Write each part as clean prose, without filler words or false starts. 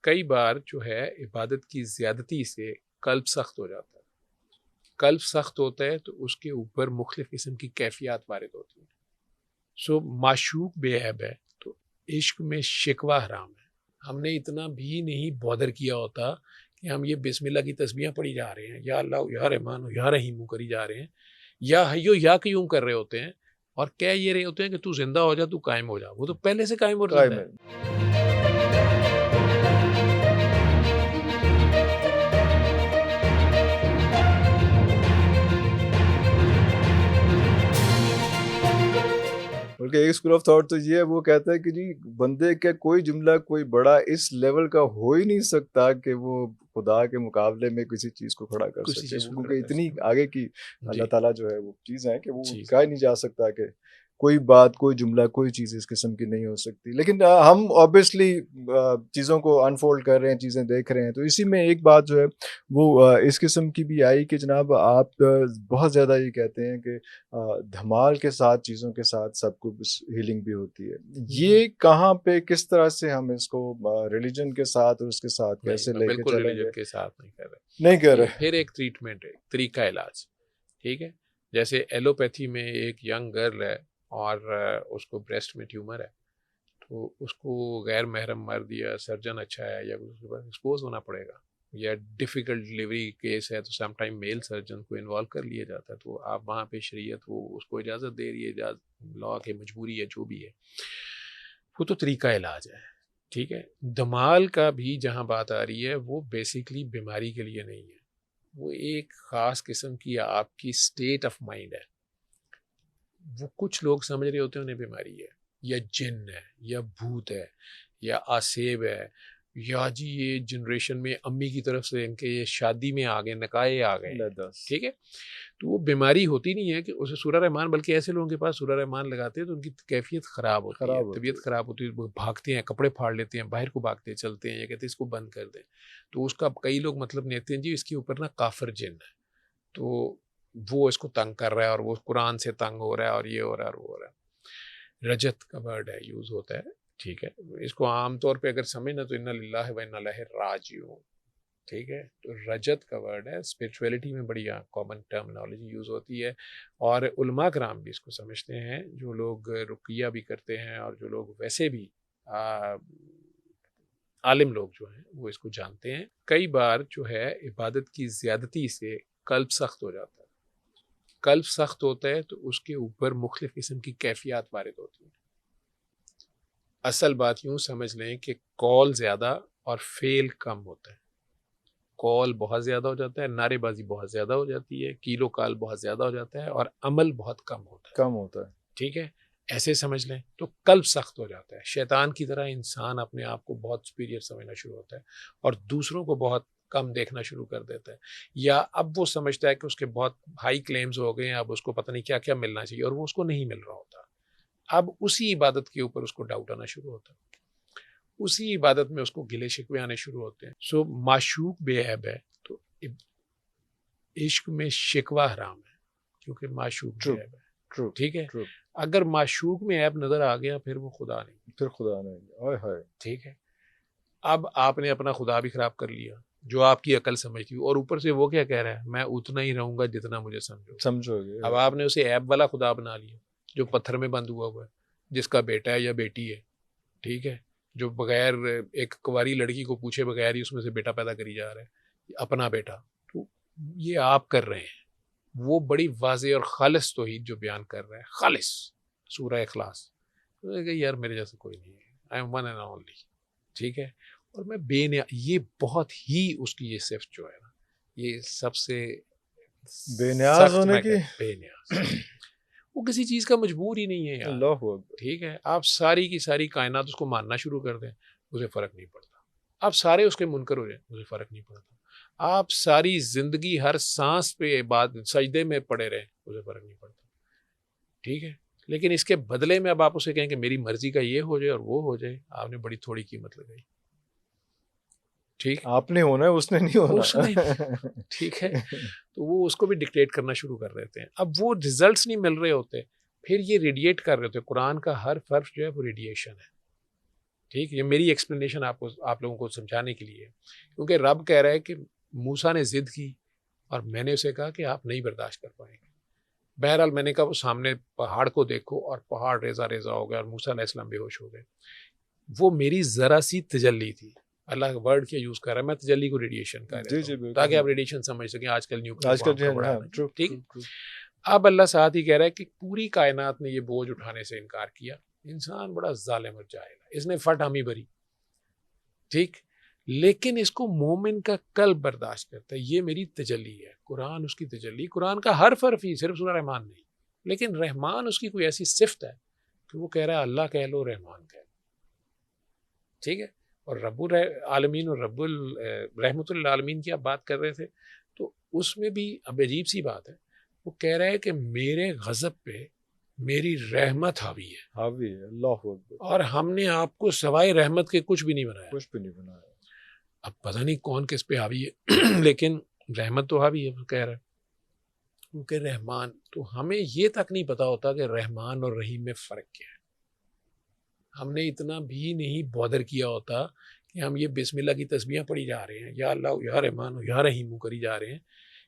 کئی بار جو ہے عبادت کی زیادتی سے قلب سخت ہو جاتا ہے. قلب سخت ہوتا ہے تو اس کے اوپر مختلف قسم کی کیفیات وارد ہوتی ہیں. سو معشوق بے عیب ہے تو عشق میں شکوہ حرام ہے. ہم نے اتنا بھی نہیں بودر کیا ہوتا کہ ہم یہ بسم اللہ کی تسبیحیں پڑھی جا رہے ہیں, یا اللہ یا رحمان یا رحیم کری جا رہے ہیں, یا حیو یا قیوم کر رہے ہوتے ہیں, اور کہہ یہ رہے ہوتے ہیں کہ تو زندہ ہو جا, تو قائم ہو جا. وہ تو پہلے سے قائم اور زندہ ہے. بلکہ ایک اسکول آف تھاٹ تو یہ ہے, وہ کہتا ہے کہ جی بندے کا کوئی جملہ کوئی بڑا اس لیول کا ہو ہی نہیں سکتا کہ وہ خدا کے مقابلے میں کسی چیز کو کھڑا کر سکے, کیونکہ اتنی آگے کی اللہ تعالیٰ جو ہے وہ چیز ہے کہ وہ کہا ہی نہیں جا سکتا کہ کوئی بات کوئی جملہ کوئی چیز اس قسم کی نہیں ہو سکتی. لیکن ہم آبویسلی چیزوں کو انفولڈ کر رہے ہیں, چیزیں دیکھ رہے ہیں, تو اسی میں ایک بات جو ہے وہ اس قسم کی بھی آئی کہ جناب آپ بہت زیادہ یہ کہتے ہیں کہ دھمال کے ساتھ چیزوں کے ساتھ سب کو ہیلنگ بھی ہوتی ہے. یہ کہاں پہ کس طرح سے ہم اس کو ریلیجن کے ساتھ اور اس کے ساتھ کیسے لے کے چلیں گے؟ ریلیجن کے ساتھ نہیں کر رہے. پھر ایک ٹریٹمنٹ ہے, طریقہ علاج, ٹھیک ہے. جیسے ایلوپیتھی میں ایک ینگ گرل ہے اور اس کو بریسٹ میں ٹیومر ہے, تو اس کو غیر محرم مرد یا سرجن اچھا ہے یا اس کے بعد ایکسپوز ہونا پڑے گا, یا ڈیفیکلٹ ڈلیوری کیس ہے تو سم ٹائم میل سرجن کو انوالو کر لیا جاتا ہے. تو آپ وہاں پہ شریعت وہ اس کو اجازت دے رہی ہے, لا کی مجبوری ہے جو بھی ہے, وہ تو طریقہ علاج ہے, ٹھیک ہے. دمال کا بھی جہاں بات آ رہی ہے وہ بیسیکلی بیماری کے لیے نہیں ہے, وہ ایک خاص قسم کی آپ کی اسٹیٹ آف مائنڈ ہے. وہ کچھ لوگ سمجھ رہے ہوتے ہیں انہیں بیماری ہے, یا جن ہے, یا بھوت ہے, یا آسیب ہے, یا جی یہ جنریشن میں امی کی طرف سے ان کے یہ شادی میں آ گئے, نکاح آ گئے, ٹھیک ہے. تو وہ بیماری ہوتی نہیں ہے کہ اسے سورہ رحمان, بلکہ ایسے لوگوں کے پاس سورہ رحمان لگاتے ہیں تو ان کی کیفیت خراب ہوتی ہے, طبیعت خراب ہوتی ہے, وہ بھاگتے ہیں, کپڑے پھاڑ لیتے ہیں, باہر کو بھاگتے چلتے ہیں, یا کہتے ہیں اس کو بند کر دیں. تو اس کا کئی لوگ مطلب لیتے ہیں جی اس کے اوپر نا کافر جن ہے, تو وہ اس کو تنگ کر رہا ہے, اور وہ قرآن سے تنگ ہو رہا ہے, اور یہ ہو رہا ہے اور وہ ہو رہا ہے. رجت کا ورڈ ہے, یوز ہوتا ہے, ٹھیک ہے. اس کو عام طور پہ اگر سمجھنا تو انا للہ و انا الیہ راجعون, ٹھیک ہے. تو رجت کا ورڈ ہے, اسپرچویلٹی میں بڑی کامن ٹرمنالوجی یوز ہوتی ہے, اور علماء کرام بھی اس کو سمجھتے ہیں, جو لوگ رقیہ بھی کرتے ہیں اور جو لوگ ویسے بھی عالم لوگ جو ہیں وہ اس کو جانتے ہیں. کئی بار جو ہے عبادت کی زیادتی سے قلب سخت ہو جاتا ہے. قلب سخت ہوتا ہے تو اس کے اوپر مختلف قسم کی کیفیات وارد ہوتی ہیں. اصل بات یوں سمجھ لیں کہ قول زیادہ اور فعل کم ہوتا ہے. قول بہت زیادہ ہو جاتا ہے, نعرے بازی بہت زیادہ ہو جاتی ہے, کیلو کال بہت زیادہ ہو جاتا ہے, اور عمل بہت کم ہوتا ہے, ٹھیک ہے. ایسے سمجھ لیں تو قلب سخت ہو جاتا ہے. شیطان کی طرح انسان اپنے آپ کو بہت سپیریئر سمجھنا شروع ہوتا ہے, اور دوسروں کو بہت کم دیکھنا شروع کر دیتا ہے, یا اب وہ سمجھتا ہے کہ اس کے بہت ہائی کلیمز ہو گئے ہیں, اب اس کو پتہ نہیں کیا کیا ملنا چاہیے, اور وہ اس کو نہیں مل رہا ہوتا. اب اسی عبادت کے اوپر اس کو ڈاؤٹ آنا شروع ہوتا ہے, اسی عبادت میں اس کو گلے شکوے آنے شروع ہوتے ہیں. سو معشوق بے عیب ہے تو عشق میں شکوہ حرام ہے, کیونکہ معشوق بے عیب ہے, ٹھیک ہے. اگر معشوق میں عیب نظر آ گیا پھر وہ خدا نہیں, پھر خدا نہیں, ٹھیک ہے. اب آپ نے اپنا خدا بھی خراب کر لیا جو آپ کی عقل سمجھتی ہو, اور اوپر سے وہ کیا کہہ رہا ہے, میں اتنا ہی رہوں گا جتنا مجھے سمجھو گے. اب آپ نے اسے عیب والا خدا بنا لیا جو پتھر میں بند ہوا ہے, جس کا بیٹا ہے یا بیٹی ہے, ٹھیک ہے, جو بغیر ایک کنواری لڑکی کو پوچھے بغیر ہی اس میں سے بیٹا پیدا کری جا رہا ہے, اپنا بیٹا. تو یہ آپ کر رہے ہیں. وہ بڑی واضح اور خالص توحید جو بیان کر رہے ہیں, خالص سورہ اخلاص, یار میرے جیسا کوئی نہیں ہے, I am one and only, ٹھیک ہے. اور میں بے نیاز, یہ بہت ہی اس کی یہ صفت جو ہے نا, یہ سب سے بے نیاز ہونے کی, بے نیاز, وہ کسی چیز کا مجبور ہی نہیں ہے یار, اللہ, ٹھیک ہے. آپ ساری کی ساری کائنات اس کو ماننا شروع کر دیں, اسے فرق نہیں پڑتا. آپ سارے اس کے منکر ہو جائیں, اسے فرق نہیں پڑتا. آپ ساری زندگی ہر سانس پہ سجدے میں پڑے رہیں, اسے فرق نہیں پڑتا, ٹھیک ہے. لیکن اس کے بدلے میں اب آپ اسے کہیں کہ میری مرضی کا یہ ہو جائے اور وہ ہو جائے, آپ نے بڑی تھوڑی قیمت لگائی, ٹھیک. آپ نے ہونا ہے, اس نے نہیں ہونا, ٹھیک ہے. تو وہ اس کو بھی ڈکٹیٹ کرنا شروع کر دیتے ہیں. اب وہ ریزلٹس نہیں مل رہے ہوتے, پھر یہ ریڈیٹ کر رہے ہوتے. قرآن کا ہر حرف جو ہے وہ ریڈیشن ہے, ٹھیک، یہ میری ایکسپلینیشن آپ لوگوں کو سمجھانے کے لیے ہے، کیونکہ رب کہہ رہا ہے کہ موسیٰ نے ضد کی اور میں نے اسے کہا کہ آپ نہیں برداشت کر پائیں گے. بہرحال میں نے کہا وہ سامنے پہاڑ کو دیکھو، اور پہاڑ ریزہ ریزہ ہو گیا اور موسیٰ علیہ السلام بے ہوش ہو گئے. وہ میری ذرا سی تجلی تھی. اللہ ورڈ کیا یوز کر رہا ہے، میں تجلی کو ریڈیشن کر رہا ہوں تاکہ آپ ریڈیشن سمجھ سکیں. آج کل ٹھیک. اب اللہ ساتھ ہی کہہ رہا ہے کہ پوری کائنات نے یہ بوجھ اٹھانے سے انکار کیا. انسان بڑا ظالم اور جاہل ہے، اس نے فٹ ہمی بھری. ٹھیک، لیکن اس کو مومن کا قلب برداشت کرتا ہے. یہ میری تجلی ہے، قرآن اس کی تجلی. قرآن کا ہر حرف ہی، صرف سورہ رحمان نہیں، لیکن رحمان اس کی کوئی ایسی صفت ہے کہ وہ کہہ رہا ہے اللہ کہہ لو، رحمان کہہ لو. ٹھیک ہے. اور رب العالمین اور رحمت للعالمین کی آپ بات کر رہے تھے، تو اس میں بھی اب عجیب سی بات ہے. وہ کہہ رہا ہے کہ میرے غضب پہ میری رحمت حاوی ہے. اللہ اکبر. اور ہم نے آپ کو سوائے رحمت کے کچھ بھی نہیں بنایا. اب پتہ نہیں کون کس پہ حاوی ہے لیکن رحمت تو حاوی ہے. وہ کہہ رہا ہے کیونکہ رحمان، تو ہمیں یہ تک نہیں پتا ہوتا کہ رحمان اور رحیم میں فرق کیا ہے. ہم نے اتنا بھی نہیں بودر کیا ہوتا کہ ہم یہ بسم اللہ کی تسبیحاں پڑھی جا رہے ہیں، یا اللہ یا رحمان یا رحیم کری جا رہے ہیں،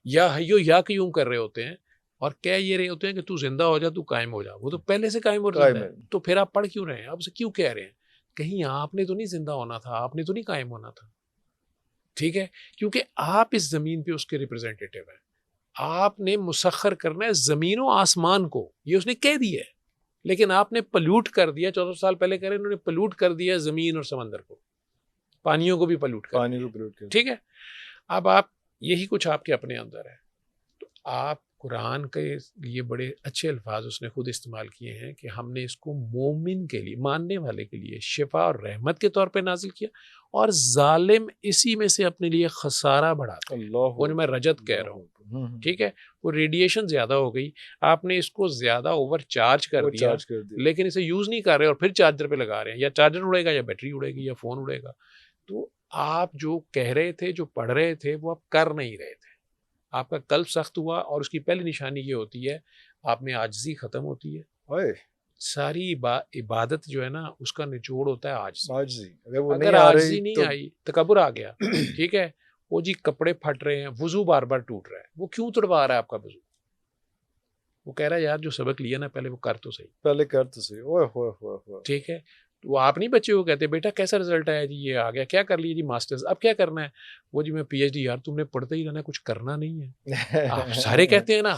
یا حیو یا قیوم کر رہے ہوتے ہیں، اور کہہ یہ رہے ہوتے ہیں کہ تو زندہ ہو جا، تو قائم ہو جا. وہ تو پہلے سے قائم ہو رہا ہے، تو پھر آپ پڑھ کیوں رہے ہیں؟ آپ سے کیوں کہہ رہے ہیں؟ کہیں آپ نے تو نہیں زندہ ہونا تھا، آپ نے تو نہیں قائم ہونا تھا. ٹھیک ہے، کیونکہ آپ اس زمین پہ اس کے ریپرزینٹیٹیو ہیں. آپ نے مسخر کرنا ہے زمین و آسمان کو، یہ اس نے کہہ دیا ہے، لیکن آپ نے پلیوٹ کر دیا. 14 سال پہلے کہہ رہے انہوں نے پلیوٹ کر دیا زمین اور سمندر کو، پانیوں کو بھی پلیوٹ کر دیا. ٹھیک ہے. اب آپ یہی کچھ آپ کے اپنے اندر ہے. تو آپ قرآن کے لیے بڑے اچھے الفاظ اس نے خود استعمال کیے ہیں کہ ہم نے اس کو مومن کے لیے، ماننے والے کے لیے شفا اور رحمت کے طور پہ نازل کیا، اور ظالم اسی میں سے اپنے لیے خسارہ بڑھاتا ہے. وہ جو میں رجت کہہ رہا ہوں، ٹھیک ہے، وہ ریڈیشن زیادہ ہو گئی، آپ نے اس کو زیادہ اوور چارج کر دیا، لیکن اسے یوز نہیں کر رہے اور پھر چارجر پہ لگا رہے ہیں. یا چارجر اڑے گا، یا بیٹری اڑے گی، یا فون اڑے گا. تو آپ جو کہہ رہے تھے، جو پڑھ رہے تھے، وہ آپ کر نہیں رہے تھے. آپ کا قلب سخت ہوا، اور اس کی پہلی نشانی یہ ہوتی ہے آپ میں عاجزی ختم ہوتی ہے. ساری عبادت جو ہے نا، اس کا نچوڑ ہوتا ہے عاجزی. اگر عاجزی نہیں آئی، تکبر آ گیا. ٹھیک ہے، وہ جی کپڑے پھٹ رہے ہیں، وضو بار بار ٹوٹ رہا ہے، وہ کیوں تڑوا رہا ہے آپ کا وضو؟ وہ کہہ رہا ہے یار جو سبق لیا نا پہلے وہ کر تو صحیح. ٹھیک ہے. وہ آپ نہیں بچے کو کہتے بیٹا کیسا رزلٹ آیا جی، یہ آ گیا، کیا کر لیے جی ماسٹرز، اب کیا کرنا ہے؟ وہ جی میں پی ایچ ڈی. یار تم نے پڑھتے ہی رہنا، کچھ کرنا نہیں ہے. آپ سارے کہتے ہیں نا،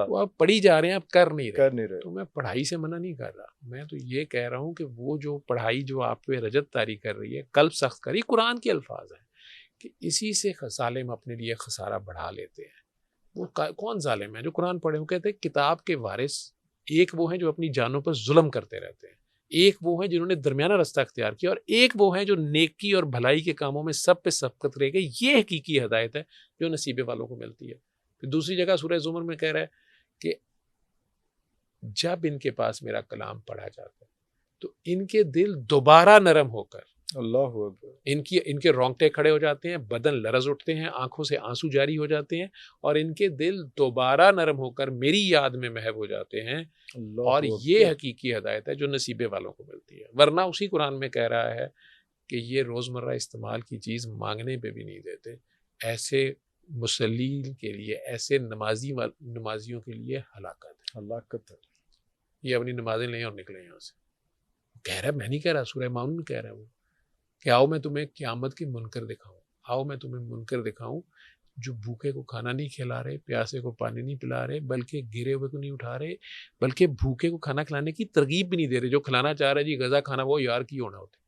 وہ آپ پڑھی جا رہے ہیں، آپ کر نہیں رہے. تو میں پڑھائی سے منع نہیں کر رہا، میں تو یہ کہہ رہا ہوں کہ وہ جو پڑھائی جو آپ پہ رجت طاری کر رہی ہے، قلب سخت کر رہی، قرآن کے الفاظ ہیں کہ اسی سے ظالم اپنے لیے خسارہ بڑھا لیتے ہیں. وہ کون ظالم ہے؟ جو قرآن پڑھے. وہ کہتے ہیں کتاب کے وارث ایک وہ ہیں جو اپنی جانوں پر ظلم کرتے رہتے ہیں، ایک وہ ہیں جنہوں نے درمیانہ رستہ اختیار کیا، اور ایک وہ ہیں جو نیکی اور بھلائی کے کاموں میں سب پہ سبقت رہے گئے. یہ حقیقی ہدایت ہے جو نصیبے والوں کو ملتی ہے. پھر دوسری جگہ سورہ زمر میں کہہ رہا ہے کہ جب ان کے پاس میرا کلام پڑھا جاتا ہے تو ان کے دل دوبارہ نرم ہو کر، اللہ اکبر، ان کے رونگٹے کھڑے ہو جاتے ہیں، بدن لرز اٹھتے ہیں، آنکھوں سے آنسو جاری ہو جاتے ہیں، اور ان کے دل دوبارہ نرم ہو کر میری یاد میں محو ہو جاتے ہیں. اور یہ حقیقی ہدایت ہے جو نصیبے والوں کو ملتی ہے. ورنہ اسی قرآن میں کہہ رہا ہے کہ یہ روزمرہ استعمال کی چیز مانگنے پہ بھی نہیں دیتے. ایسے مسلین کے لیے، ایسے نمازیوں کے لیے ہلاکت ہے. یہ اپنی نمازیں لیں اور نکلیں یہاں سے. کہہ رہا ہے، میں نہیں کہہ رہا، سورہ مائون میں کہہ رہا ہے وہ کہ آؤ میں تمہیں قیامت کے منکر دکھاؤں، آؤ میں تمہیں منکر دکھاؤں جو بھوکے کو کھانا نہیں کھلا رہے، پیاسے کو پانی نہیں پلا رہے، بلکہ گرے ہوئے کو نہیں اٹھا رہے، بلکہ بھوکے کو کھانا کھلانے کی ترغیب بھی نہیں دے رہے. جو کھلانا چاہ رہے جی غذا کھانا، وہ یار کی ہونا ہوتا ہے.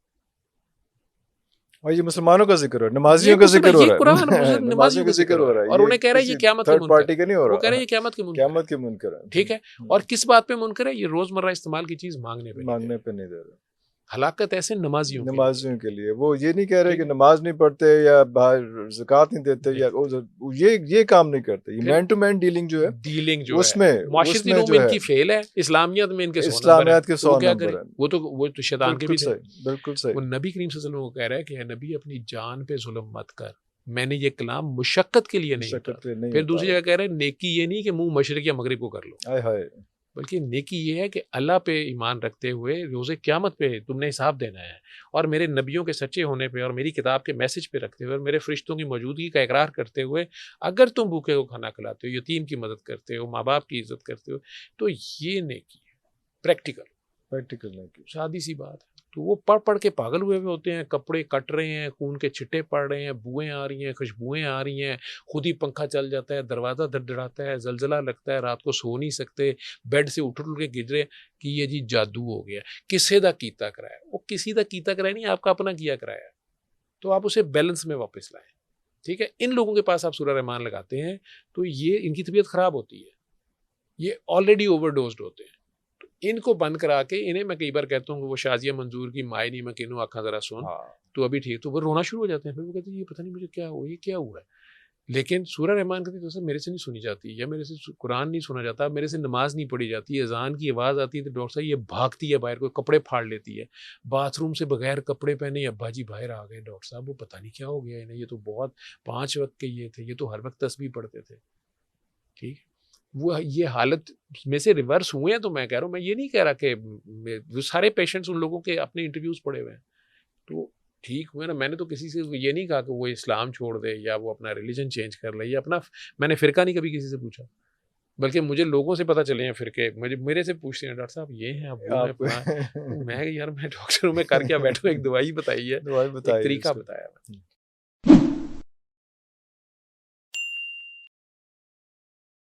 اور یہ مسلمانوں کا ذکر ہے، نمازیوں کا ذکر ہو رہا ہے، نمازیوں کا ذکر ہو رہا ہے. اور انہیں کہہ رہا ہے یہ قیامت کے پارٹی کا نہیں ہو رہا، وہ کہہ رہے ہیں یہ قیامت کے منکر ہے. ٹھیک ہے. اور کس بات پہ منکر ہے؟ یہ روزمرہ استعمال کی چیز مانگنے پہ نہیں دے رہا. ہلاکت ایسے نمازیوں کے لیے. وہ یہ نہیں کہہ رہے کہ نماز نہیں پڑھتے یا باہر زکوٰۃ نہیں دیتے، یا یہ کام نہیں کرتے. یہ مین ٹو مین ڈیلنگ جو ہے اس میں معاشرتی علوم ان کی فیل ہے، اسلامیات میں ان کے اسلامیات کے 100 نمبر ہیں. وہ تو شیطان کے بھی تھے. بالکل صحیح. وہ نبی کریم صلی اللہ علیہ وسلم کو کہہ رہا ہے کہ اے نبی اپنی جان پہ ظلم مت کر، میں نے یہ کلام مشقت کے لیے نہیں. پھر دوسری جگہ کہہ رہے ہیں نیکی یہ نہیں کہ منہ مشرق یا مغرب کو کر لو. بلکہ نیکی یہ ہے کہ اللہ پہ ایمان رکھتے ہوئے روز قیامت پہ تم نے حساب دینا ہے، اور میرے نبیوں کے سچے ہونے پہ اور میری کتاب کے میسج پہ رکھتے ہوئے اور میرے فرشتوں کی موجودگی کا اقرار کرتے ہوئے اگر تم بھوکے کو کھانا کھلاتے ہو، یتیم کی مدد کرتے ہو، ماں باپ کی عزت کرتے ہو، تو یہ نیکی ہے، پریکٹیکل نیکی، سادی سی بات ہے۔ تو وہ پڑھ کے پاگل ہوئے ہوتے ہیں، کپڑے کٹ رہے ہیں، خون کے چھٹے پڑ رہے ہیں، بوئیں آ رہی ہیں، خوشبوئیں آ رہی ہیں، خود ہی پنکھا چل جاتا ہے، دروازہ دھڑدھڑاتا ہے، زلزلہ لگتا ہے، رات کو سو نہیں سکتے، بیڈ سے اٹھ کے گزرے کہ یہ جی جادو ہو گیا، کسے دا کیتا کرایا؟ وہ کسی دا کیتا کرایا نہیں، آپ کا اپنا کیا کرایا، تو آپ اسے بیلنس میں واپس لائیں، ٹھیک ہے؟ ان لوگوں کے پاس آپ سورہ رحمان لگاتے ہیں تو یہ ان کی طبیعت خراب ہوتی ہے، یہ آلریڈی اوور ڈوزڈ ہوتے ہیں، ان کو بند کرا کے انہیں میں کئی بار کہتا ہوں کہ وہ شازیہ منظور کی مائے نہیں میں کینوں آنکھاں ذرا سن تو ابھی ٹھیک، تو وہ رونا شروع ہو جاتے ہیں، پھر وہ کہتے ہیں یہ پتہ نہیں مجھے کیا ہوا، یہ کیا ہوا ہے۔ لیکن سورہ رحمان کہتے ہیں میرے سے نہیں سنی جاتی، یا میرے سے قرآن نہیں سنا جاتا، میرے سے نماز نہیں پڑھی جاتی، اذان کی آواز آتی ہے تو ڈاکٹر صاحب یہ بھاگتی ہے باہر، کوئی کپڑے پھاڑ لیتی ہے، باتھ روم سے بغیر کپڑے پہنے ابا جی باہر آ گئے، ڈاکٹر صاحب وہ پتہ نہیں کیا ہو گیا انہیں، یہ تو بہت 5 وقت کے یہ تھے، یہ تو ہر وقت تسبیح پڑھتے تھے، ٹھیک۔ وہ یہ حالت میں سے ریورس ہوئے ہیں، تو میں کہہ رہا ہوں، میں یہ نہیں کہہ رہا کہ وہ سارے پیشنٹس ان لوگوں کے اپنے انٹرویوز پڑے ہوئے ہیں تو ٹھیک ہوئے نا۔ میں نے تو کسی سے یہ نہیں کہا کہ وہ اسلام چھوڑ دے یا وہ اپنا ریلیجن چینج کر لے، یا اپنا میں نے فرقہ نہیں کبھی کسی سے پوچھا، بلکہ مجھے لوگوں سے پتہ چلے ہیں فرقے، میرے سے پوچھتے ہیں ڈاکٹر صاحب یہ ہیں، اب وہ ہیں، میں یار میں ڈاکٹر ہوں، میں کر کیا بیٹھوں، ایک دوائی بتائی ہے، ایک طریقہ بتایا ہے۔